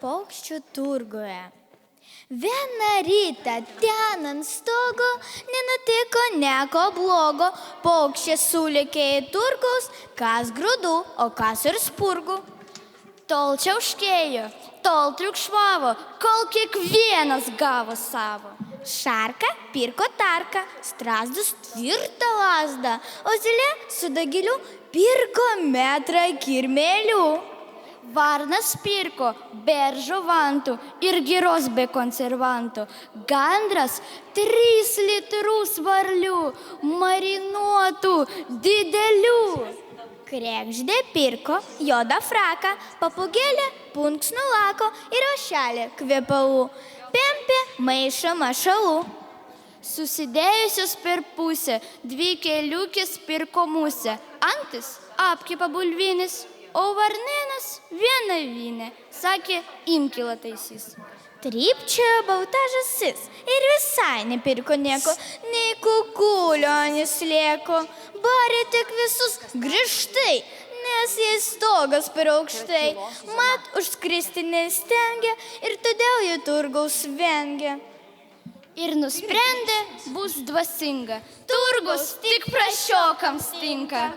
paukščių turguje. Vieną rytą ten ant stogo nenutiko nieko blogo. Paukščiai sulėkė į turgaus, kas grūdų, o kas ir spurgų. Tol čiauškėjo, tol triukšmavo, kol kiekvienas gavo savo. Šarka pirko tarką, strazdus tvirtą lazdą, o zylė su dagiliu pirko metrą kirmėlių. Varnas pirko beržo vantų ir giros be konservantų. Gandras 3 litrus varlių, marinuotų didelių. Kregždė pirko juodą fraką, papūgėlė punksnų lako ir oželė kvepalų. Pempė maišą mašalų. Susidėjusios per pusę, 2 keliukės pirko musę. Antis apkepa bulvinis, o varnėnas vieną vynę, sakė, inkilą taisys. Trypčiojo balta žąsis ir visai nepirko nieko, nei kukulio neslėko. Barė tik visus griežtai, nes jai stogas per aukštai. Mat užskristi nestengė ir todėl jie turgaus vengė. Ir nusprendė, bus dvasinga. Turgus tik prašiokams tinka.